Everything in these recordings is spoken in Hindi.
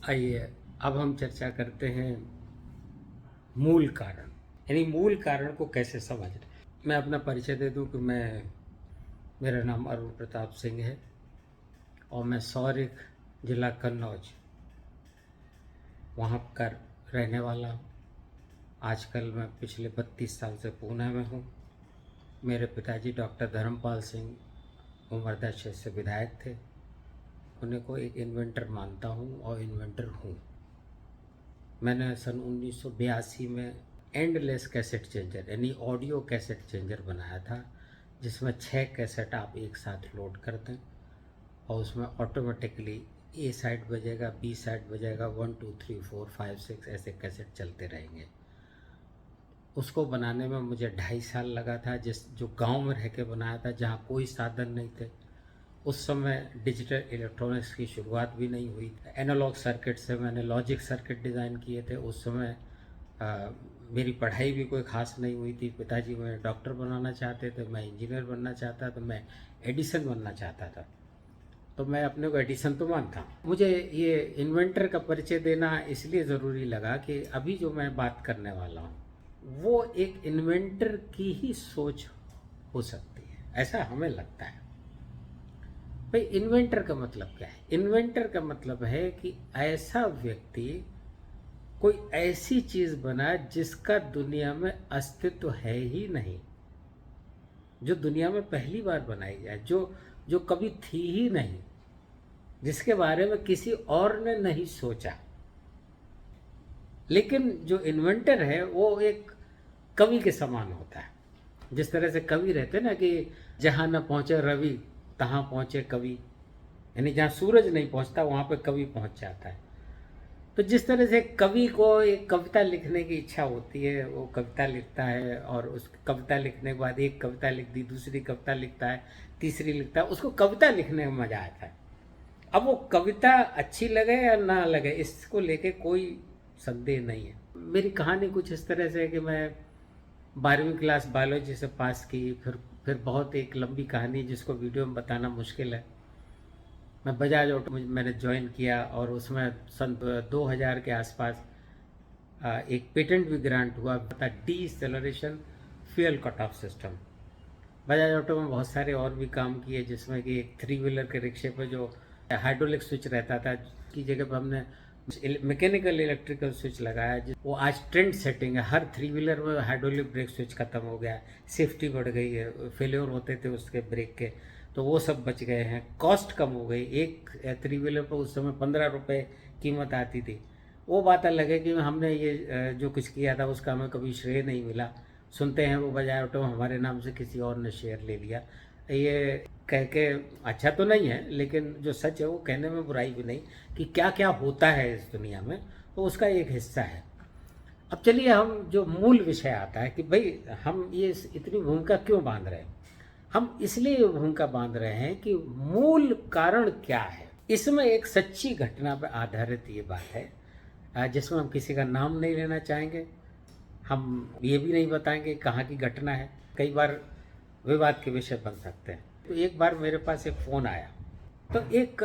आइए अब हम चर्चा करते हैं मूल कारण, यानी मूल कारण को कैसे समझें। मैं अपना परिचय दे दूं कि मेरा नाम अरुण प्रताप सिंह है और मैं सौरिख जिला कन्नौज वहाँ का रहने वाला हूँ। आजकल मैं पिछले 32 साल से पुणे में हूँ। मेरे पिताजी डॉक्टर धर्मपाल सिंह उमरदा क्षेत्र से विधायक थे। उन्हें को एक इन्वेंटर मानता हूँ और इन्वेंटर हूँ। मैंने सन 1982 में एंडलेस कैसेट चेंजर यानी ऑडियो कैसेट चेंजर बनाया था, जिसमें 6 कैसेट आप एक साथ लोड कर दें और उसमें ऑटोमेटिकली ए साइड बजेगा, बी साइड बजेगा, 1 2 3 4 5 6 ऐसे कैसेट चलते रहेंगे। उसको बनाने में मुझे 2.5 साल लगा था, जो गांव में रह के बनाया था, जहाँ कोई साधन नहीं थे। उस समय डिजिटल इलेक्ट्रॉनिक्स की शुरुआत भी नहीं हुई। एनालॉग सर्किट से मैंने लॉजिक सर्किट डिज़ाइन किए थे। उस समय मेरी पढ़ाई भी कोई ख़ास नहीं हुई थी। पिताजी मुझे डॉक्टर बनाना चाहते थे, मैं इंजीनियर बनना चाहता था, मैं एडिसन बनना चाहता था। तो मैं अपने को एडिसन तो मानता हूँ। मुझे ये इन्वेंटर का परिचय देना इसलिए ज़रूरी लगा कि अभी जो मैं बात करने वाला हूँ वो एक इन्वेंटर की ही सोच हो सकती है, ऐसा हमें लगता है। भाई इन्वेंटर का मतलब क्या है? इन्वेंटर का मतलब है कि ऐसा व्यक्ति कोई ऐसी चीज बनाए जिसका दुनिया में अस्तित्व है ही नहीं, जो दुनिया में पहली बार बनाई जाए, जो जो कभी थी ही नहीं, जिसके बारे में किसी और ने नहीं सोचा। लेकिन जो इन्वेंटर है वो एक कवि के समान होता है। जिस तरह से कवि रहते ना कि जहाँ न पहुँचे रवि तहाँ पहुँचे कवि, यानी जहाँ सूरज नहीं पहुँचता वहाँ पे कवि पहुँच जाता है। तो जिस तरह से कवि को एक कविता लिखने की इच्छा होती है, वो कविता लिखता है और उस कविता लिखने के बाद एक कविता लिख दी, दूसरी कविता लिखता है, तीसरी लिखता है, उसको कविता लिखने में मजा आता है। अब वो कविता अच्छी लगे या ना लगे इसको लेके कोई संदेह नहीं है। मेरी कहानी कुछ इस तरह से है कि मैं 12वीं क्लास बायोलॉजी से पास की, फिर बहुत एक लंबी कहानी जिसको वीडियो में बताना मुश्किल है। मैं बजाज ऑटो मैंने ज्वाइन किया और उसमें सन 2000 के आसपास एक पेटेंट भी ग्रांट हुआ था, deceleration fuel cut off system. Bajaj auto में बहुत सारे और भी काम किए, जिसमें कि एक 3 व्हीलर के रिक्शे पे जो हाइड्रोलिक स्विच रहता था की जगह पर हमने मैकेनिकल इलेक्ट्रिकल स्विच लगाया। वो आज ट्रेंड सेटिंग है। हर 3 व्हीलर में हाइड्रोलिक ब्रेक स्विच खत्म हो गया है, सेफ्टी बढ़ गई है, फेलियर होते थे उसके ब्रेक के, तो वो सब बच गए हैं, कॉस्ट कम हो गई। एक 3 व्हीलर पर उस समय 15 रुपये कीमत आती थी। वो बात अलग है कि हमने ये जो कुछ किया था उसका हमें कभी श्रेय नहीं मिला। सुनते हैं वो बजाज ऑटो हमारे नाम से किसी और ने शेयर ले लिया। ये कह के अच्छा तो नहीं है, लेकिन जो सच है वो कहने में बुराई भी नहीं कि क्या क्या होता है इस दुनिया में, तो उसका एक हिस्सा है। अब चलिए हम जो मूल विषय आता है कि भाई हम ये इतनी भूमिका क्यों बांध रहे हैं। हम इसलिए भूमिका बांध रहे हैं कि मूल कारण क्या है। इसमें एक सच्ची घटना पर आधारित ये बात है, जिसमें हम किसी का नाम नहीं लेना चाहेंगे। हम ये भी नहीं बताएंगे कहाँ की घटना है, कई बार विवाद के विषय बन सकते हैं। तो एक बार मेरे पास एक फ़ोन आया, तो एक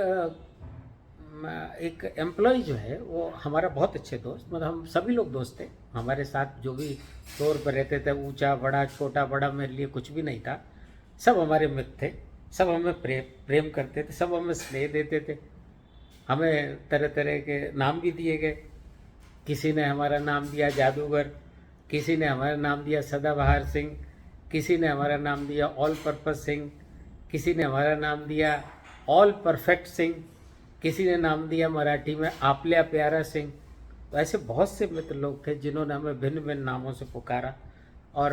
एम्प्लॉय जो है वो हमारा बहुत अच्छे दोस्त, मतलब हम सभी लोग दोस्त थे। हमारे साथ जो भी फ्लोर पर रहते थे, ऊंचा बड़ा छोटा बड़ा मेरे लिए कुछ भी नहीं था। सब हमारे मित्र थे, सब हमें प्रेम करते थे, सब हमें स्नेह देते थे। हमें तरह तरह के नाम भी दिए गए। किसी ने हमारा नाम दिया जादूगर, किसी ने हमारा नाम दिया सदाबहार सिंह, किसी ने हमारा नाम दिया ऑल पर्पज सिंह, किसी ने हमारा नाम दिया ऑल परफेक्ट सिंह, किसी ने नाम दिया मराठी में आपल्या प्यारा सिंह। तो ऐसे बहुत से मित्र लोग थे जिन्होंने हमें भिन्न भिन्न नामों से पुकारा। और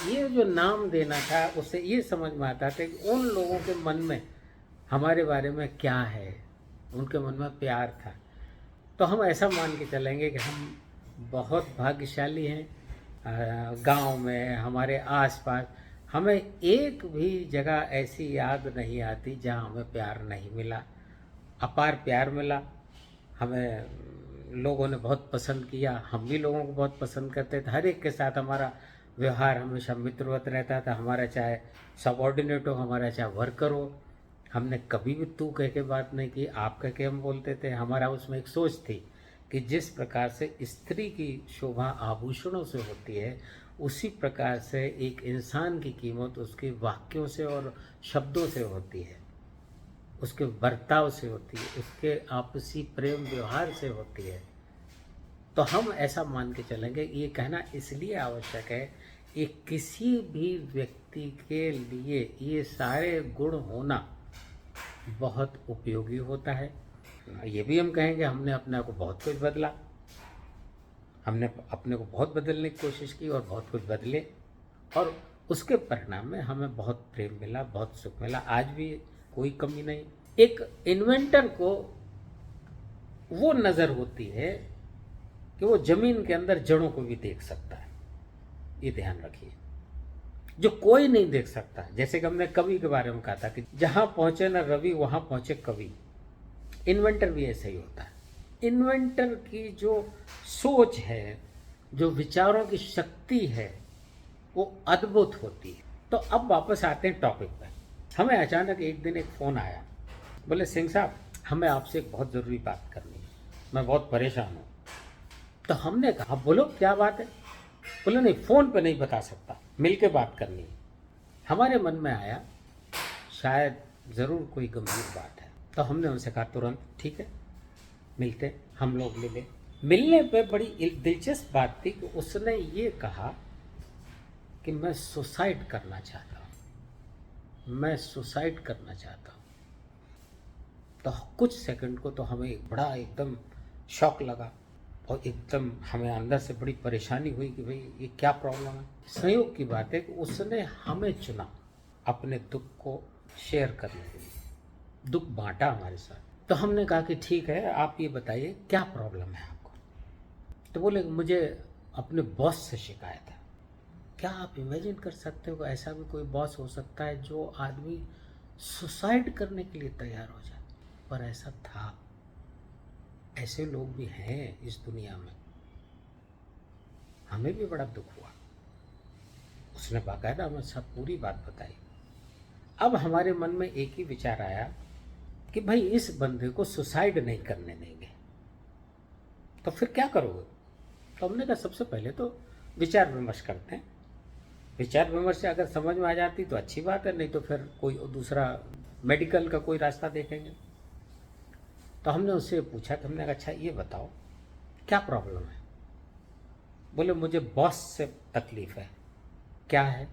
ये जो नाम देना था उससे ये समझ में आता था कि उन लोगों के मन में हमारे बारे में क्या है, उनके मन में प्यार था। तो हम ऐसा मान के चलेंगे कि हम बहुत भाग्यशाली हैं। गांव में हमारे आसपास हमें एक भी जगह ऐसी याद नहीं आती जहां हमें प्यार नहीं मिला। अपार प्यार मिला। हमें लोगों ने बहुत पसंद किया, हम भी लोगों को बहुत पसंद करते थे। हर एक के साथ हमारा व्यवहार हमेशा मित्रवत रहता था। हमारा चाहे सबॉर्डिनेट हो, हमारा चाहे वर्कर हो, हमने कभी भी तू कह के बात नहीं की, आप कह के हम बोलते थे। हमारा उसमें एक सोच थी कि जिस प्रकार से स्त्री की शोभा आभूषणों से होती है, उसी प्रकार से एक इंसान की कीमत उसके वाक्यों से और शब्दों से होती है, उसके बर्ताव से होती है, उसके आपसी प्रेम व्यवहार से होती है। तो हम ऐसा मान के चलेंगे। ये कहना इसलिए आवश्यक है कि किसी भी व्यक्ति के लिए ये सारे गुण होना बहुत उपयोगी होता है। ये भी हम कहेंगे हमने अपने आप को बहुत कुछ बदला, हमने अपने को बहुत बदलने की कोशिश की और बहुत कुछ बदले, और उसके परिणाम में हमें बहुत प्रेम मिला, बहुत सुख मिला। आज भी कोई कमी नहीं। एक इन्वेंटर को वो नज़र होती है कि वो जमीन के अंदर जड़ों को भी देख सकता है, ये ध्यान रखिए, जो कोई नहीं देख सकता। जैसे कि हमने कवि के बारे में कहा था कि जहां पहुंचे ना रवि वहां पहुंचे कवि। इन्वेंटर भी ऐसा ही होता है। इन्वेंटर की जो सोच है, जो विचारों की शक्ति है, वो अद्भुत होती है। तो अब वापस आते हैं टॉपिक पे। हमें अचानक एक दिन एक फ़ोन आया, बोले सिंह साहब हमें आपसे एक बहुत ज़रूरी बात करनी है, मैं बहुत परेशान हूँ। तो हमने कहा बोलो क्या बात है। बोले नहीं, फ़ोन पे नहीं बता सकता, मिल के बात करनी है। हमारे मन में आया शायद ज़रूर कोई गंभीर बात है। तो हमने उनसे कहा तुरंत ठीक है मिलते। हम लोग मिले। मिलने पे बड़ी दिलचस्प बात थी कि उसने ये कहा कि मैं सुसाइड करना चाहता हूँ, मैं सुसाइड करना चाहता हूँ। तो कुछ सेकंड को तो हमें एक बड़ा एकदम शॉक लगा और एकदम हमें अंदर से बड़ी परेशानी हुई कि भाई ये क्या प्रॉब्लम है। संयोग की बात है कि उसने हमें चुना अपने दुख को शेयर करने के लिए, दुख बांटा हमारे साथ। तो हमने कहा कि ठीक है आप ये बताइए क्या प्रॉब्लम है आपको। तो बोले मुझे अपने बॉस से शिकायत है। क्या आप इमेजिन कर सकते हो ऐसा भी कोई बॉस हो सकता है जो आदमी सुसाइड करने के लिए तैयार हो जाए। पर ऐसा था, ऐसे लोग भी हैं इस दुनिया में। हमें भी बड़ा दुख हुआ। उसने बाकायदा हमें सब पूरी बात बताई। अब हमारे मन में एक ही विचार आया कि भाई इस बंदे को सुसाइड नहीं करने देंगे, तो फिर क्या करोगे। तो हमने कहा सबसे पहले तो विचार विमर्श करते हैं। विचार विमर्श से अगर समझ में आ जाती तो अच्छी बात है, नहीं तो फिर कोई दूसरा मेडिकल का कोई रास्ता देखेंगे। तो हमने उससे पूछा कि हमने कहा अच्छा ये बताओ क्या प्रॉब्लम है। बोले मुझे बॉस से तकलीफ है। क्या है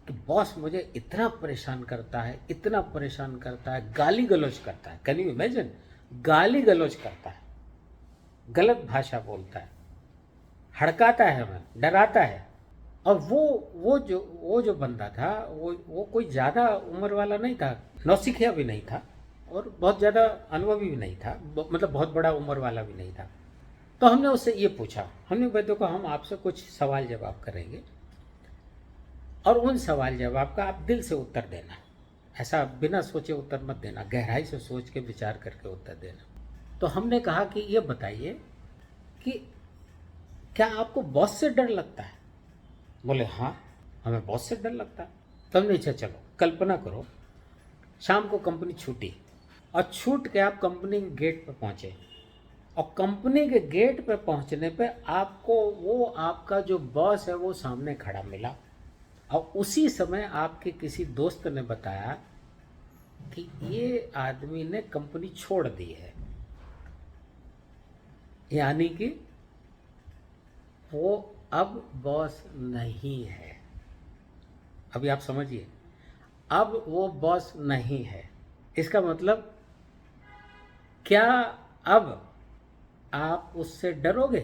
कि बॉस मुझे इतना परेशान करता है, इतना परेशान करता है, गाली गलौज करता है। कैन यू इमेजिन, गाली गलौज करता है, गलत भाषा बोलता है, हड़काता है, हमें डराता है। और वो जो बंदा था वो कोई ज़्यादा उम्र वाला नहीं था, नौसिखिया भी नहीं था और बहुत ज़्यादा अनुभवी भी नहीं था, मतलब बहुत बड़ा उम्र वाला भी नहीं था। तो हमने उससे ये पूछा, हमने भाई देखो हम आपसे कुछ सवाल जवाब करेंगे और उन सवाल जवाब का आप दिल से उत्तर देना, ऐसा बिना सोचे उत्तर मत देना, गहराई से सोच के विचार करके उत्तर देना। तो हमने कहा कि ये बताइए कि क्या आपको बॉस से डर लगता है। बोले हाँ हमें बॉस से डर लगता है। तो हमने अच्छा चलो कल्पना करो शाम को कंपनी छूटी और छूट के आप कंपनी के गेट पर पहुंचे और कंपनी के गेट पर पहुंचने पे आपको वो आपका जो बॉस है वो सामने खड़ा मिला और उसी समय आपके किसी दोस्त ने बताया कि ये आदमी ने कंपनी छोड़ दी है, यानी कि वो अब बॉस नहीं है। अभी आप समझिए, अब वो बॉस नहीं है, इसका मतलब क्या अब आप उससे डरोगे।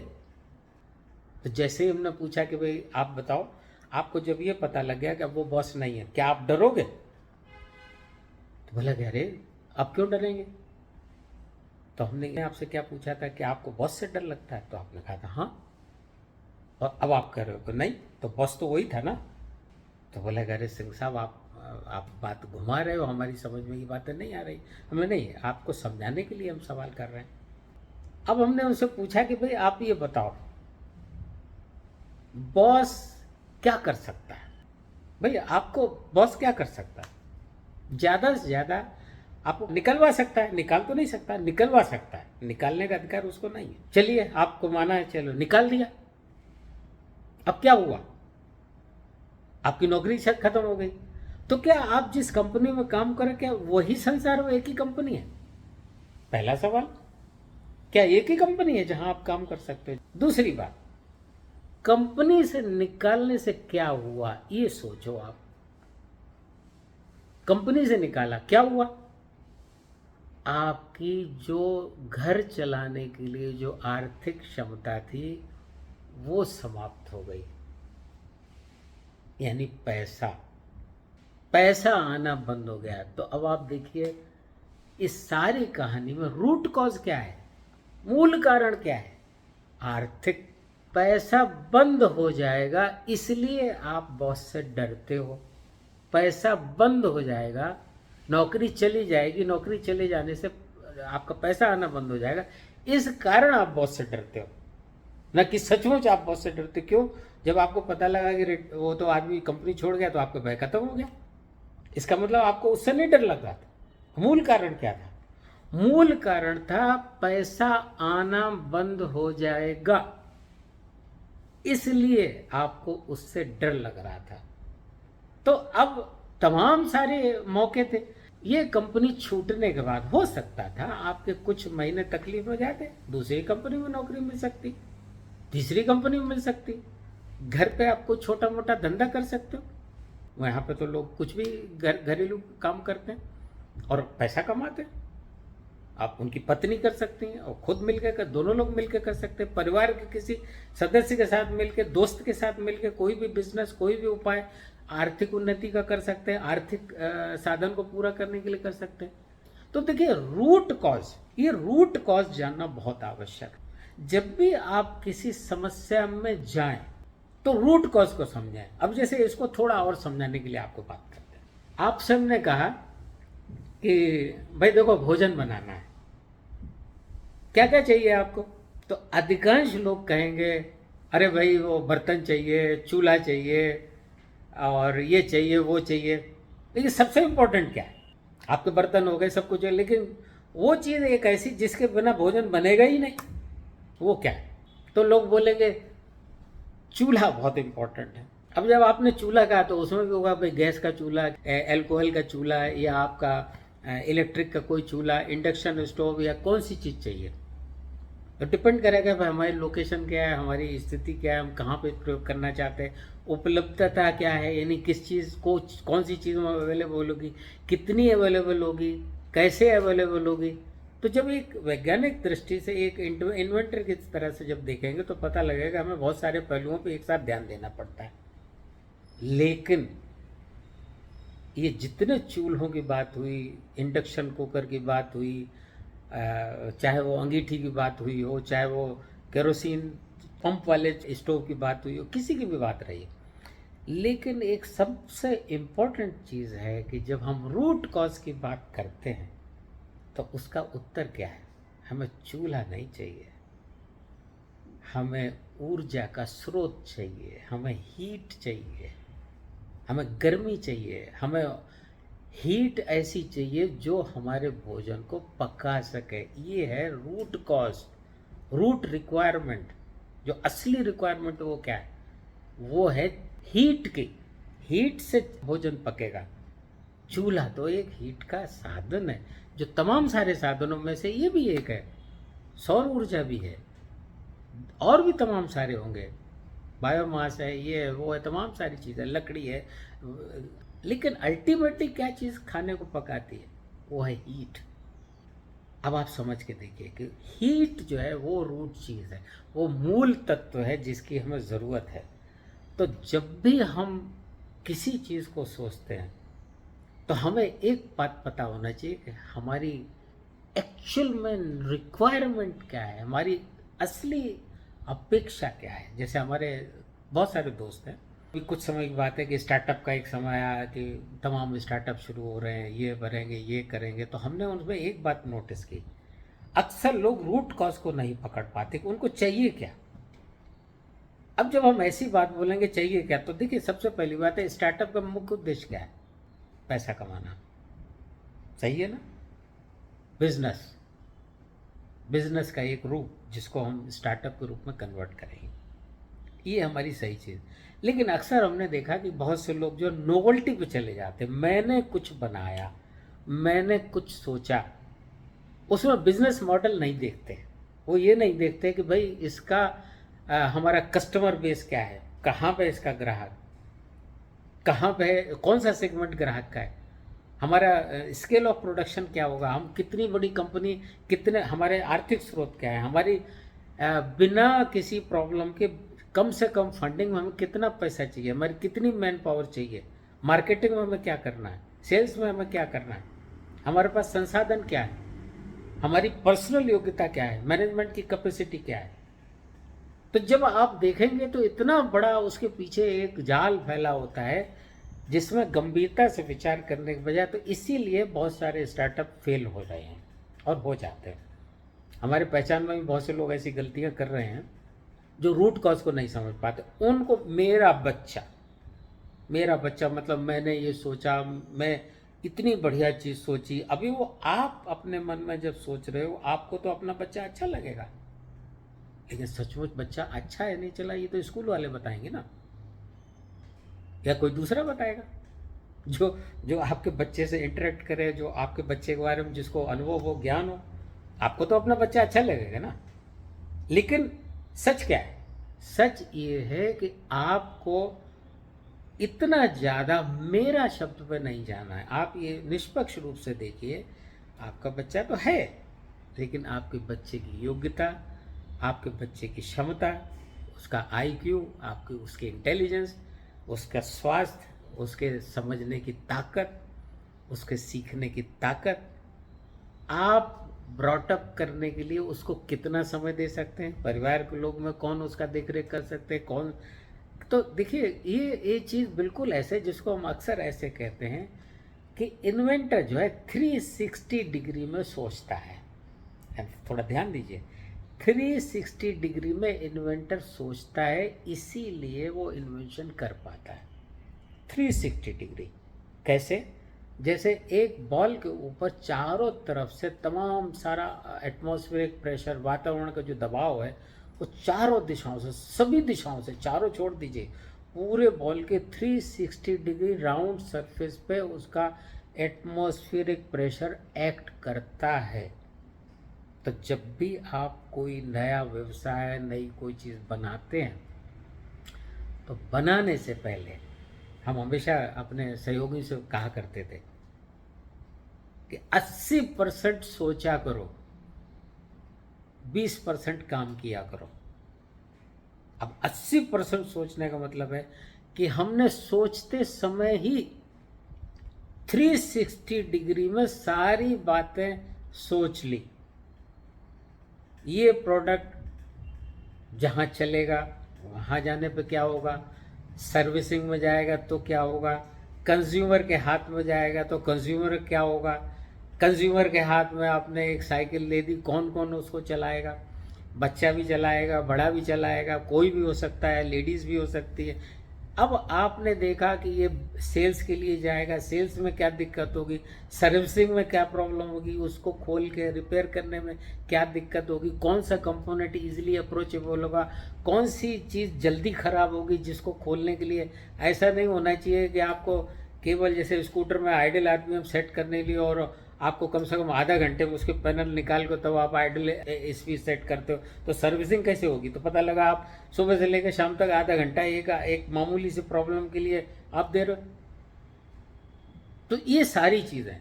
तो जैसे ही हमने पूछा कि भाई आप बताओ, आपको जब ये पता लग गया कि अब वो बॉस नहीं है, क्या आप डरोगे। तो बोला कि अरे अब क्यों डरेंगे। तो हमने आपसे क्या पूछा था कि आपको बॉस से डर लगता है। तो आपने कहा था हाँ, और अब आप कह रहे हो कि नहीं, तो बॉस तो वही था ना। तो बोला कि अरे सिंह साहब आप बात घुमा रहे हो, हमारी समझ में ये बातें नहीं आ रही। हमें नहीं, आपको समझाने के लिए हम सवाल कर रहे हैं। अब हमने उनसे पूछा कि भाई आप ये बताओ बॉस क्या कर सकता है। भाई आपको बॉस क्या कर सकता है। ज़्यादा से ज़्यादा आपको निकलवा सकता है, निकाल तो नहीं सकता, निकलवा सकता है, निकालने का अधिकार उसको नहीं है। चलिए आपको माना है, चलो निकाल दिया, अब क्या हुआ, आपकी नौकरी खत्म हो गई। तो क्या आप जिस कंपनी में काम करें क्या वही संसार में एक ही कंपनी है? पहला सवाल, क्या एक ही कंपनी है जहां आप काम कर सकते हो? दूसरी बात, कंपनी से निकालने से क्या हुआ ये सोचो आप। कंपनी से निकाला, क्या हुआ? आपकी जो घर चलाने के लिए जो आर्थिक क्षमता थी वो समाप्त हो गई, यानी पैसा आना बंद हो गया। तो अब आप देखिए इस सारी कहानी में रूट कॉज क्या है, मूल कारण क्या है? आर्थिक। पैसा बंद हो जाएगा इसलिए आप बॉस से डरते हो, पैसा बंद हो जाएगा, नौकरी चली जाएगी, नौकरी चले जाने से आपका पैसा आना बंद हो जाएगा, इस कारण आप बॉस से डरते हो, न कि सचमुच आप बॉस से डरते। क्यों? जब आपको पता लगा कि वो तो आदमी कंपनी छोड़ गया तो आपका भय खत्म हो गया, इसका मतलब आपको उससे नहीं डर लग रहा था। मूल कारण क्या था? मूल कारण था पैसा आना बंद हो जाएगा, इसलिए आपको उससे डर लग रहा था। तो अब तमाम सारे मौके थे। ये कंपनी छूटने के बाद हो सकता था आपके कुछ महीने तकलीफ में जाते, दूसरी कंपनी में नौकरी मिल सकती, तीसरी कंपनी में मिल सकती, घर पे आप कुछ छोटा मोटा धंधा कर सकते हो। वहाँ पे तो लोग कुछ भी घरेलू काम करते हैं और पैसा कमाते हैं। आप उनकी पत्नी कर सकती हैं और खुद मिलकर कर, दोनों लोग मिलकर कर सकते हैं। परिवार के किसी सदस्य के साथ मिलकर, दोस्त के साथ मिलकर कोई भी बिजनेस, कोई भी उपाय आर्थिक उन्नति का कर सकते हैं, आर्थिक साधन को पूरा करने के लिए कर सकते हैं। तो देखिए रूट कॉज, ये रूट कॉज जानना बहुत आवश्यक है। जब भी आप किसी समस्या में जाएं तो रूट कॉज को समझें। अब जैसे इसको थोड़ा और समझाने के लिए आपको बात करते हैं। आप सबने कहा कि भाई देखो भोजन बनाना है, क्या क्या चाहिए आपको? तो अधिकांश लोग कहेंगे अरे भाई वो बर्तन चाहिए, चूल्हा चाहिए और ये चाहिए वो चाहिए। लेकिन सबसे इम्पोर्टेंट क्या है? आपके बर्तन हो गए, सब कुछ है, लेकिन वो चीज़ एक ऐसी जिसके बिना भोजन बनेगा ही नहीं, वो क्या है? तो लोग बोलेंगे चूल्हा बहुत इम्पोर्टेंट है। अब जब आपने चूल्हा कहा तो उसमें भी होगा भाई गैस का चूल्हा, एल्कोहल का चूल्हा, या आपका इलेक्ट्रिक का कोई चूल्हा, इंडक्शन स्टोव, या कौन सी चीज़ चाहिए? तो डिपेंड करेगा भाई हमारी लोकेशन क्या है, हमारी स्थिति क्या है, हम कहाँ पे प्रयोग करना चाहते हैं, उपलब्धता क्या है, यानी किस चीज़ को, कौन सी चीज़ में अवेलेबल होगी, कितनी अवेलेबल होगी, कैसे अवेलेबल होगी। तो जब एक वैज्ञानिक दृष्टि से एक इन्वेंटर की तरह से जब देखेंगे तो पता लगेगा हमें बहुत सारे पहलुओं पे एक साथ ध्यान देना पड़ता है। लेकिन ये जितने चूल्हों की बात हुई, इंडक्शन कुकर की बात हुई, चाहे वो अंगीठी की बात हुई हो, चाहे वो केरोसिन पंप वाले स्टोव की बात हुई हो, किसी की भी बात रही, लेकिन एक सबसे इम्पोर्टेंट चीज़ है कि जब हम रूट कॉज की बात करते हैं तो उसका उत्तर क्या है? हमें चूल्हा नहीं चाहिए, हमें ऊर्जा का स्रोत चाहिए, हमें हीट चाहिए, हमें गर्मी चाहिए, हमें हीट ऐसी चाहिए जो हमारे भोजन को पका सके। ये है रूट कॉज, रूट रिक्वायरमेंट। जो असली रिक्वायरमेंट वो क्या है? वो है हीट की, हीट से भोजन पकेगा। चूल्हा तो एक हीट का साधन है, जो तमाम सारे साधनों में से ये भी एक है। सौर ऊर्जा भी है और भी तमाम सारे होंगे, बायोमास है, ये है वो है, तमाम सारी चीज़ें, लकड़ी है। लेकिन अल्टीमेटली क्या चीज़ खाने को पकाती है? वो है हीट। अब आप समझ के देखिए कि हीट जो है वो रूट चीज़ है, वो मूल तत्व है जिसकी हमें ज़रूरत है। तो जब भी हम किसी चीज़ को सोचते हैं तो हमें एक बात पता होना चाहिए कि हमारी एक्चुअल में रिक्वायरमेंट क्या है, हमारी असली अपेक्षा क्या है। जैसे हमारे बहुत सारे दोस्त हैं, अभी कुछ समय की बात है कि स्टार्टअप का एक समय आया कि तमाम स्टार्टअप शुरू हो रहे हैं, ये भरेंगे, ये करेंगे। तो हमने उनमें एक बात नोटिस की, अक्सर लोग रूट कॉज को नहीं पकड़ पाते कि उनको चाहिए क्या। अब जब हम ऐसी बात बोलेंगे चाहिए क्या, तो देखिए सबसे पहली बात है स्टार्टअप का मुख्य उद्देश्य क्या है? पैसा कमाना, सही है ना? बिजनेस, बिजनेस का एक रूप जिसको हम स्टार्टअप के रूप में कन्वर्ट करेंगे, ये हमारी सही चीज़। लेकिन अक्सर हमने देखा कि बहुत से लोग जो नोवेल्टी पे चले जाते, मैंने कुछ बनाया, मैंने कुछ सोचा, उसमें बिजनेस मॉडल नहीं देखते। वो ये नहीं देखते कि भाई इसका हमारा कस्टमर बेस क्या है, कहाँ पे इसका ग्राहक, कहाँ पे है, कौन सा सेगमेंट ग्राहक का है, हमारा स्केल ऑफ प्रोडक्शन क्या होगा, हम कितनी बड़ी कंपनी, कितने हमारे आर्थिक स्रोत क्या है, हमारी बिना किसी प्रॉब्लम के कम से कम फंडिंग में हमें कितना पैसा चाहिए, हमारी कितनी मैन पावर चाहिए, मार्केटिंग में हमें क्या करना है, सेल्स में हमें क्या करना है, हमारे पास संसाधन क्या है, हमारी पर्सनल योग्यता क्या है, मैनेजमेंट की कैपेसिटी क्या है। तो जब आप देखेंगे तो इतना बड़ा उसके पीछे एक जाल फैला होता है जिसमें गंभीरता से विचार करने के बजाय, तो इसीलिए बहुत सारे स्टार्टअप फेल हो रहे हैं और हो जाते हैं। हमारे पहचान में भी बहुत से लोग ऐसी गलतियां कर रहे हैं जो रूट कॉज को नहीं समझ पाते। उनको मेरा बच्चा मतलब मैंने ये सोचा, मैं इतनी बढ़िया चीज़ सोची, अभी वो आप अपने मन में जब सोच रहे हो आपको तो अपना बच्चा अच्छा लगेगा, लेकिन सचमुच बच्चा अच्छा है नहीं चला ये तो स्कूल वाले बताएंगे ना, या कोई दूसरा बताएगा जो जो आपके बच्चे से इंटरेक्ट करे, जो आपके बच्चे के बारे में जिसको अनुभव हो, ज्ञान हो। आपको तो अपना बच्चा अच्छा लगेगा ना। लेकिन सच क्या है? सच ये है कि आपको इतना ज़्यादा मेरा शब्द पे नहीं जाना है। आप ये निष्पक्ष रूप से देखिए, आपका बच्चा तो है, लेकिन आपके बच्चे की योग्यता, आपके बच्चे की क्षमता, उसका आईक्यू, आपके उसके इंटेलिजेंस, उसका स्वास्थ्य, उसके समझने की ताकत, उसके सीखने की ताकत, आप ब्रॉटअप करने के लिए उसको कितना समय दे सकते हैं, परिवार के लोग में कौन उसका देख रेख कर सकते हैं, कौन। तो देखिए ये चीज़ बिल्कुल ऐसे जिसको हम अक्सर ऐसे कहते हैं कि इन्वेंटर जो है 360 डिग्री में सोचता है। थोड़ा ध्यान दीजिए, 360 डिग्री में इन्वेंटर सोचता है, इसीलिए वो इन्वेंशन कर पाता है। 360 डिग्री कैसे? जैसे एक बॉल के ऊपर चारों तरफ से तमाम सारा एटमॉस्फेरिक प्रेशर, वातावरण का जो दबाव है, वो चारों दिशाओं से, सभी दिशाओं से, चारों छोड़ दीजिए, पूरे बॉल के 360 डिग्री राउंड सरफेस पे उसका एटमॉस्फेरिक प्रेशर एक्ट करता है। तो जब भी आप कोई नया व्यवसाय, नई कोई चीज़ बनाते हैं, तो बनाने से पहले हम हमेशा अपने सहयोगी से कहा करते थे कि 80% सोचा करो, 20% काम किया करो। अब 80% सोचने का मतलब है कि हमने सोचते समय ही 360 डिग्री में सारी बातें सोच ली। ये प्रोडक्ट जहाँ चलेगा वहाँ जाने पे क्या होगा, सर्विसिंग में जाएगा तो क्या होगा, कंज्यूमर के हाथ में जाएगा तो कंज्यूमर क्या होगा, कंज्यूमर के हाथ में आपने एक साइकिल ले दी, कौन कौन उसको चलाएगा, बच्चा भी चलाएगा, बड़ा भी चलाएगा, कोई भी हो सकता है, लेडीज़ भी हो सकती है। अब आपने देखा कि ये सेल्स के लिए जाएगा, सेल्स में क्या दिक्कत होगी, सर्विसिंग में क्या प्रॉब्लम होगी, उसको खोल के रिपेयर करने में क्या दिक्कत होगी, कौन सा कंपोनेंट इजीली अप्रोचेबल होगा, कौन सी चीज़ जल्दी ख़राब होगी जिसको खोलने के लिए। ऐसा नहीं होना चाहिए कि आपको केवल जैसे स्कूटर में आइडल आरपीएम सेट करने के लिए और आपको कम से कम आधा घंटे में उसके पैनल निकाल कर तब आप आइडल स्पीड सेट करते हो, तो सर्विसिंग कैसे होगी? तो पता लगा आप सुबह से लेकर शाम तक आधा घंटा एक मामूली सी प्रॉब्लम के लिए आप दे रहे हो। तो ये सारी चीज़ें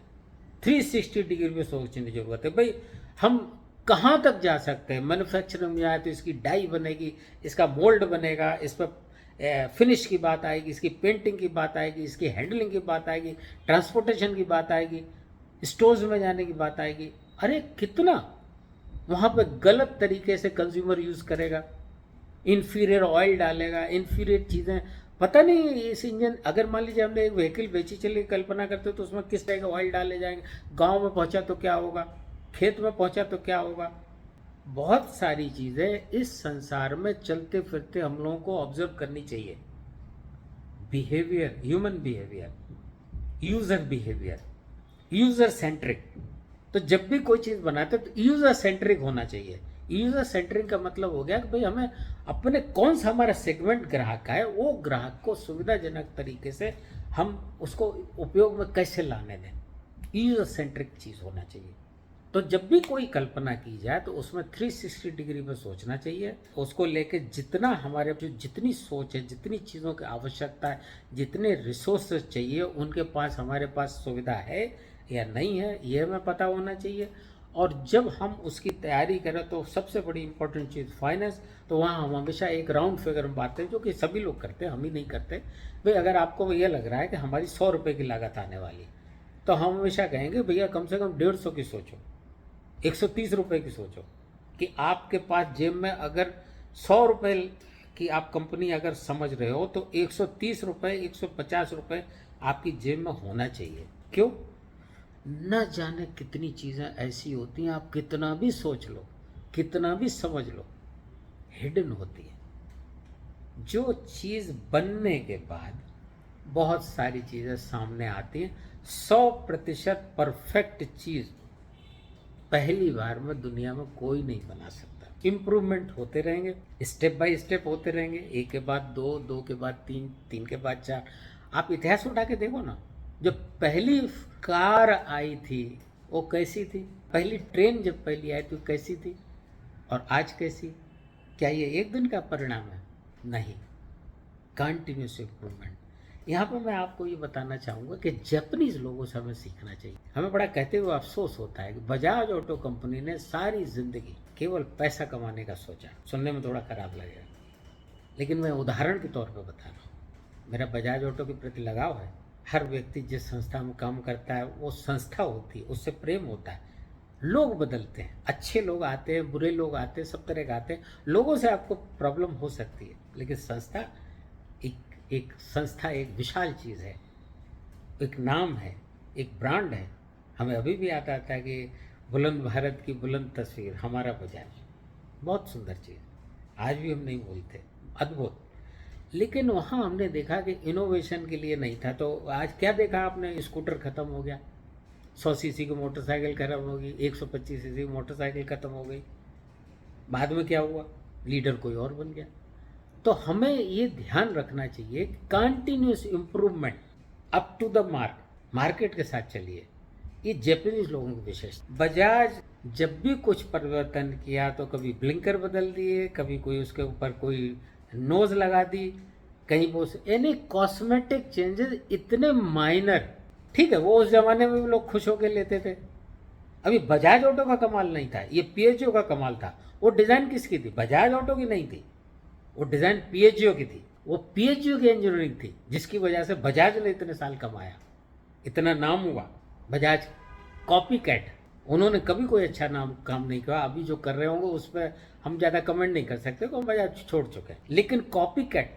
360 डिग्री में सोचने की जरूरत है। भाई हम कहाँ तक जा सकते हैं? मैन्युफैक्चरिंग में आए तो इसकी डाई बनेगी, इसका मोल्ड बनेगा, इस पर फिनिश की बात आएगी, इसकी पेंटिंग की बात आएगी, इसकी हैंडलिंग की बात आएगी, ट्रांसपोर्टेशन की बात आएगी, स्टोर्स में जाने की बात आएगी। अरे कितना वहाँ पे गलत तरीके से कंज्यूमर यूज़ करेगा, इन्फीरियर ऑयल डालेगा, इन्फीरियर चीज़ें। पता नहीं इस इंजन, अगर मान लीजिए हमने एक व्हीकल बेची, चलिए कल्पना करते हो, तो उसमें किस तरह का ऑयल डाले जाएंगे, गांव में पहुंचा तो क्या होगा, खेत में पहुंचा तो क्या होगा। बहुत सारी चीज़ें इस संसार में चलते फिरते हम लोगों को ऑब्जर्व करनी चाहिए। Behaviour, human behaviour, user centric, तो जब भी कोई चीज़ बनाते हैं तो यूज़र सेंट्रिक होना चाहिए। यूज़र सेंट्रिक का मतलब हो गया कि भाई हमें अपने कौन सा हमारा सेगमेंट ग्राहक का है, वो ग्राहक को सुविधाजनक तरीके से हम उसको उपयोग में कैसे लाने दें। यूज़र सेंट्रिक चीज़ होना चाहिए। तो जब भी कोई कल्पना की जाए तो उसमें 360 डिग्री में सोचना चाहिए। उसको लेके जितना हमारे जो जितनी सोच है, जितनी चीज़ों की आवश्यकता है, जितने रिसोर्सेज चाहिए, उनके पास हमारे पास सुविधा है या नहीं है, ये हमें पता होना चाहिए। और जब हम उसकी तैयारी करें तो सबसे बड़ी इंपॉर्टेंट चीज़ फाइनेंस। तो वहाँ हम हमेशा एक राउंड फिगर में बात करें, जो कि सभी लोग करते हैं, हम ही नहीं करते। भाई अगर आपको ये लग रहा है कि हमारी 100 रुपये की लागत आने वाली है, तो हम हमेशा कहेंगे भैया कम से कम 150 की सोचो, 130 रुपये की सोचो। कि आपके पास जेब में अगर 100 रुपये की आप कंपनी अगर समझ रहे हो, तो 130 रुपये, 150 रुपये आपकी जेब में होना चाहिए। क्यों? न जाने कितनी चीज़ें ऐसी होती हैं, आप कितना भी सोच लो, कितना भी समझ लो, हिडन होती है। जो चीज़ बनने के बाद बहुत सारी चीज़ें सामने आती हैं। 100% परफेक्ट चीज़ पहली बार में दुनिया में कोई नहीं बना सकता। इम्प्रूवमेंट होते रहेंगे, स्टेप बाय स्टेप होते रहेंगे, एक के बाद दो, दो के बाद तीन, तीन के बाद चार। आप इतिहास उठा के देखो ना, जब पहली कार आई थी वो कैसी थी, पहली ट्रेन जब पहली आई थी वो कैसी थी, और आज कैसी? क्या ये एक दिन का परिणाम है? नहीं, कंटिन्यूस इम्प्रूवमेंट। यहाँ पर मैं आपको ये बताना चाहूँगा कि जापानीज लोगों से हमें सीखना चाहिए। हमें बड़ा कहते हुए अफसोस होता है कि बजाज ऑटो कंपनी ने सारी जिंदगी केवल पैसा कमाने का सोचा। सुनने में थोड़ा खराब लगेगा, लेकिन मैं उदाहरण के तौर पर बता रहा हूँ। मेरा बजाज ऑटो के प्रति लगाव है। हर व्यक्ति जिस संस्था में काम करता है वो संस्था होती है, उससे प्रेम होता है। लोग बदलते हैं, अच्छे लोग आते हैं, बुरे लोग आते हैं, सब तरह के आते हैं। लोगों से आपको प्रॉब्लम हो सकती है, लेकिन संस्था एक संस्था एक विशाल चीज़ है, एक नाम है, एक ब्रांड है। हमें अभी भी याद आता है कि बुलंद भारत की बुलंद तस्वीर, हमारा बजाज, बहुत सुंदर चीज़, आज भी हम नहीं भूलते, अद्भुत। लेकिन वहाँ हमने देखा कि इनोवेशन के लिए नहीं था। तो आज क्या देखा आपने? स्कूटर ख़त्म हो गया, 100 सीसी की मोटरसाइकिल खत्म हो गई, 125 सीसी की मोटरसाइकिल ख़त्म हो गई। बाद में क्या हुआ? लीडर कोई और बन गया। तो हमें ये ध्यान रखना चाहिए, continuous improvement, up to the mark, market के साथ चलिए। ये जापानीज लोगों की विशेषता। बजाज जब भी कुछ परिवर्तन किया तो कभी ब्लिंकर बदल दिए, कभी कोई उसके ऊपर कोई नोज लगा दी, कहीं वो, यानी कॉस्मेटिक चेंजेस इतने माइनर। ठीक है, वो उस जमाने में भी लोग खुश होकर लेते थे। अभी बजाज ऑटो का कमाल नहीं था, ये पीएचओ का कमाल था। वो डिज़ाइन किसकी थी? बजाज ऑटो की नहीं थी, वो डिज़ाइन पीएचईओ की थी। वो पीएचईओ की इंजीनियरिंग थी, जिसकी वजह से बजाज ने इतने साल कमाया, इतना नाम हुआ। बजाज कॉपी कैट, उन्होंने कभी कोई अच्छा नाम काम नहीं किया। अभी जो कर रहे होंगे उस पर हम ज़्यादा कमेंट नहीं कर सकते, क्योंकि बजाज छोड़ चुके हैं। लेकिन कॉपी कैट,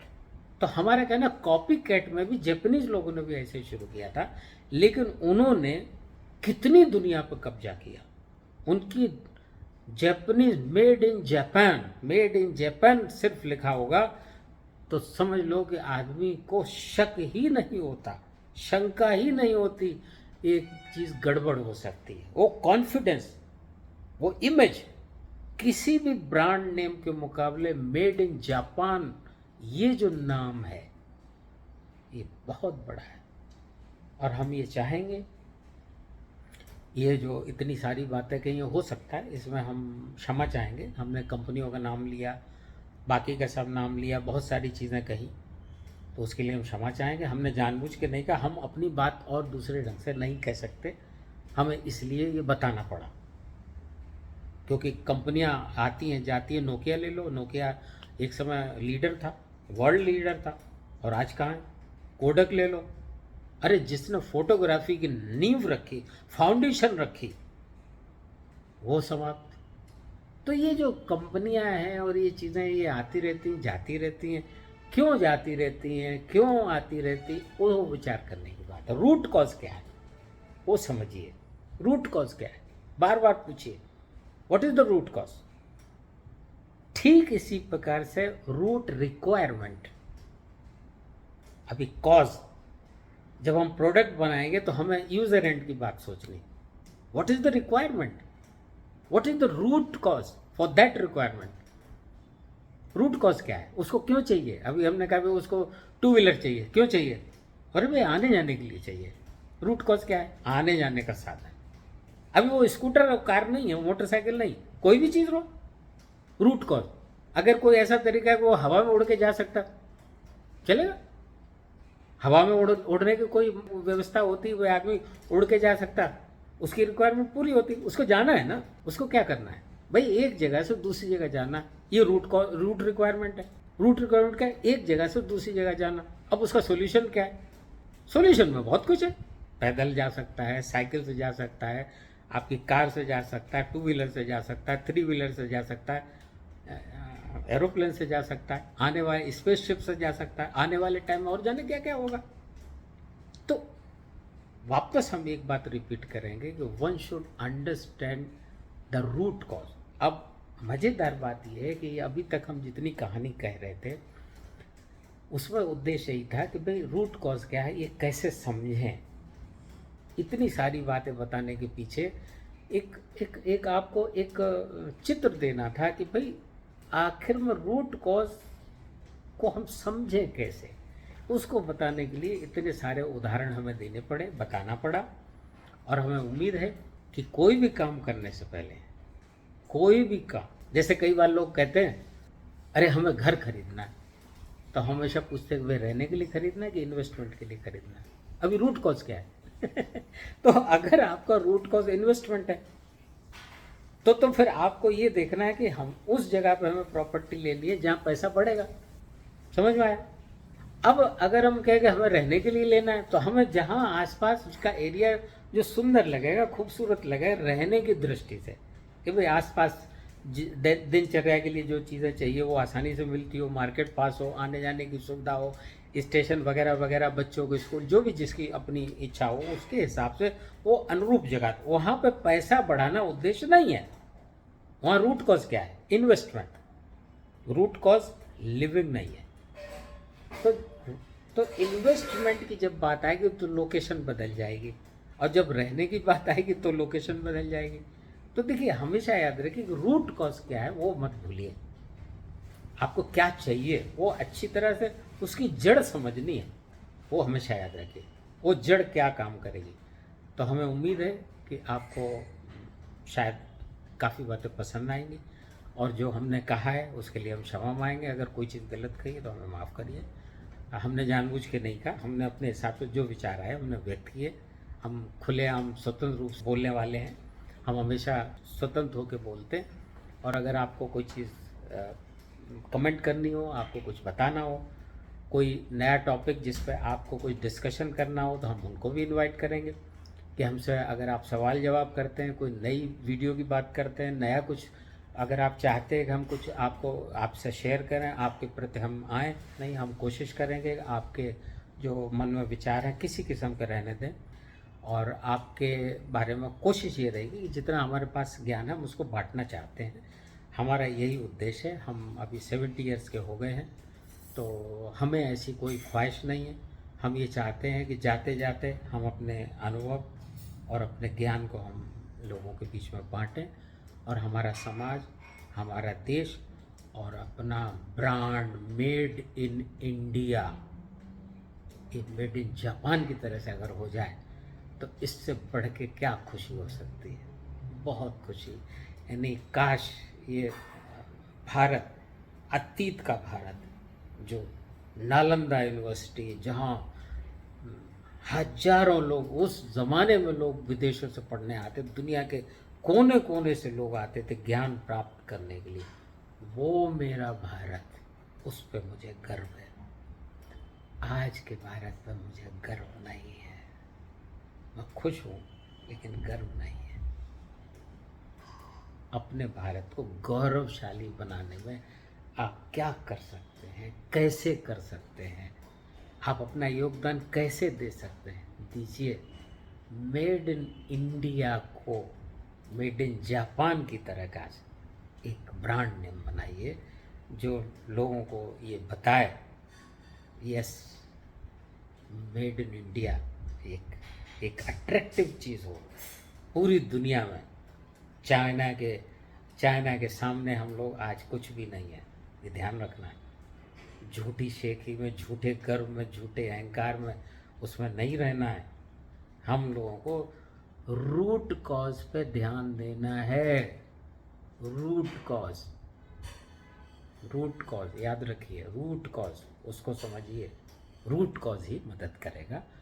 तो हमारा कहना, कॉपी कैट में भी जापानीज लोगों ने भी ऐसे ही शुरू किया था, लेकिन उन्होंने कितनी दुनिया पर कब्जा किया। उनकी Japanese made in Japan, made in Japan सिर्फ लिखा होगा तो समझ लो कि आदमी को शक ही नहीं होता, शंका ही नहीं होती, एक चीज़ गड़बड़ हो सकती है। वो कॉन्फिडेंस, वो इमेज, किसी भी ब्रांड नेम के मुकाबले मेड इन जापान, ये जो नाम है ये बहुत बड़ा है। और हम ये चाहेंगे, ये जो इतनी सारी बातें कही, हो सकता है इसमें हम क्षमा चाहेंगे। हमने कंपनियों का नाम लिया, बाकी का सब नाम लिया, बहुत सारी चीज़ें कही, तो उसके लिए हम क्षमा चाहेंगे। हमने जानबूझ के नहीं कहा, हम अपनी बात और दूसरे ढंग से नहीं कह सकते, हमें इसलिए ये बताना पड़ा। क्योंकि कंपनियां आती हैं जाती हैं, नोकिया ले लो, नोकिया एक समय लीडर था, वर्ल्ड लीडर था, और आज कहाँ है? कोडक ले लो, अरे जिसने फोटोग्राफी की नींव रखी, फाउंडेशन रखी, वो समाप्त। तो ये जो कंपनियां हैं और ये चीज़ें, ये आती रहती हैं, जाती रहती हैं। क्यों जाती रहती हैं, क्यों आती रहती, वो विचार करने की बात है। रूट कॉज क्या है वो समझिए, रूट कॉज क्या है, बार बार पूछिए, what is the root cause. ठीक इसी प्रकार से रूट रिक्वायरमेंट। अभी कॉज, जब हम प्रोडक्ट बनाएंगे तो हमें यूजर एंड की बात सोचनी, what is the requirement, what is the root cause for that requirement. Root cause क्या है, उसको क्यों चाहिए। अभी हमने कहा भाई उसको टू व्हीलर चाहिए, क्यों चाहिए, अरे भाई आने जाने के लिए चाहिए। रूट कॉज क्या है, आने जाने का साधन। अभी वो स्कूटर और कार नहीं है, मोटरसाइकिल नहीं, कोई भी चीज़ लो, रूट कॉज। अगर कोई ऐसा तरीका है कि वो हवा में उड़ के जा सकता, चलेगा। हवा में उड़ने की कोई व्यवस्था होती, वो आदमी उड़ के जा सकता, उसकी रिक्वायरमेंट पूरी होती। उसको जाना है ना, उसको क्या करना है भाई, एक जगह से दूसरी जगह जाना, ये रूट रिक्वायरमेंट है। रूट रिक्वायरमेंट क्या है, एक जगह से दूसरी जगह जाना। अब उसका सोल्यूशन क्या है, सोल्यूशन में बहुत कुछ है। पैदल जा सकता है, साइकिल से जा सकता है, आपकी कार से जा सकता है, टू व्हीलर से जा सकता है, थ्री व्हीलर से जा सकता है, एरोप्लेन से जा सकता है, आने वाले स्पेसशिप से जा सकता है। आने वाले टाइम में और जाने क्या क्या होगा। तो वापस हम एक बात रिपीट करेंगे कि one should understand the root cause. अब मज़ेदार बात यह है कि अभी तक हम जितनी कहानी कह रहे थे उसमें उद्देश्य यही था कि भाई रूट कॉज क्या है, ये कैसे समझें। इतनी सारी बातें बताने के पीछे एक आपको एक चित्र देना था कि भाई आखिर में रूट कॉज को हम समझें कैसे। उसको बताने के लिए इतने सारे उदाहरण हमें देने पड़े, बताना पड़ा। और हमें उम्मीद है कि कोई भी काम करने से पहले, कोई भी काम, जैसे कई बार लोग कहते हैं अरे हमें घर खरीदना है, तो हमेशा पूछते हैं वे रहने के लिए खरीदना है कि इन्वेस्टमेंट के लिए खरीदना है। अभी रूट कॉज क्या है तो अगर आपका रूट कॉज इन्वेस्टमेंट है तो फिर आपको ये देखना है कि हम उस जगह पे हमें प्रॉपर्टी लेनी है जहाँ पैसा बढ़ेगा। समझ में आया। अब अगर हम कहें कि हमें रहने के लिए लेना है, तो हमें जहाँ आसपास उसका एरिया जो सुंदर लगेगा, खूबसूरत लगेगा रहने की दृष्टि से, कि भाई आसपास दिनचर्या के लिए जो चीज़ें चाहिए वो आसानी से मिलती हो, मार्केट पास हो, आने जाने की सुविधा हो, स्टेशन वगैरह वगैरह, बच्चों को स्कूल, जो भी जिसकी अपनी इच्छा हो उसके हिसाब से वो अनुरूप जगह। वहाँ पे पैसा बढ़ाना उद्देश्य नहीं है। वहाँ रूट कॉज क्या है, इन्वेस्टमेंट। रूट कॉज लिविंग नहीं है। तो तो इन्वेस्टमेंट की जब बात आएगी तो लोकेशन बदल जाएगी, और जब रहने की बात आएगी तो लोकेशन बदल जाएगी। तो देखिए हमेशा याद रखिए कि रूट कॉज क्या है वो मत भूलिए। आपको क्या चाहिए वो अच्छी तरह से उसकी जड़ समझनी है, वो हमेशा याद रखिए, वो जड़ क्या काम करेगी। तो हमें उम्मीद है कि आपको शायद काफ़ी बातें पसंद आएंगी, और जो हमने कहा है उसके लिए हम क्षमा मांगेंगे। अगर कोई चीज़ गलत कही है तो हमें माफ़ करिए। हमने जानबूझ के नहीं कहा, हमने अपने हिसाब से जो विचार आए हमने व्यक्त किए। हम खुलेआम स्वतंत्र रूप से बोलने वाले हैं, हम हमेशा स्वतंत्र होकर बोलते हैं। और अगर आपको कोई चीज़ कमेंट करनी हो, आपको कुछ बताना हो, कोई नया टॉपिक जिस पर आपको कोई डिस्कशन करना हो, तो हम उनको भी इनवाइट करेंगे कि हमसे अगर आप सवाल जवाब करते हैं, कोई नई वीडियो की बात करते हैं, नया कुछ अगर आप चाहते हैं कि हम कुछ आपसे शेयर करें, आपके प्रति हम आएँ, नहीं हम कोशिश करेंगे आपके जो मन में विचार हैं किसी किस्म के रहने दें। और आपके बारे में कोशिश ये रहेगी कि जितना हमारे पास ज्ञान है हम उसको बांटना चाहते हैं। हमारा यही उद्देश्य है। हम अभी 70 ईयर्स के हो गए हैं, तो हमें ऐसी कोई ख्वाहिश नहीं है। हम ये चाहते हैं कि जाते जाते हम अपने अनुभव और अपने ज्ञान को हम लोगों के बीच में बांटें, और हमारा समाज, हमारा देश और अपना ब्रांड मेड इन इंडिया, ये मेड इन जापान की तरह से अगर हो जाए तो इससे बढ़ के क्या खुशी हो सकती है। बहुत खुशी। यानी काश ये भारत, अतीत का भारत, जो नालंदा यूनिवर्सिटी जहाँ हजारों लोग, उस ज़माने में लोग विदेशों से पढ़ने आते, दुनिया के कोने कोने से लोग आते थे ज्ञान प्राप्त करने के लिए, वो मेरा भारत, उस पर मुझे गर्व है। आज के भारत पर मुझे गर्व नहीं है। मैं खुश हूँ लेकिन गर्व नहीं है। अपने भारत को गौरवशाली बनाने में आप क्या कर सकते हैं, कैसे कर सकते हैं, आप अपना योगदान कैसे दे सकते हैं, दीजिए। मेड इन इंडिया को मेड इन जापान की तरह का एक ब्रांड नेम बनाइए, जो लोगों को ये बताए यस मेड इन इंडिया एक अट्रैक्टिव चीज़ हो, पूरी दुनिया में चाइना के सामने हम लोग आज कुछ भी नहीं है, ये ध्यान रखना है। झूठी शेखी में, झूठे गर्व में, झूठे अहंकार में, उसमें नहीं रहना है। हम लोगों को रूट कॉज पे ध्यान देना है। रूट कॉज याद रखिए, रूट कॉज उसको समझिए, रूट कॉज ही मदद करेगा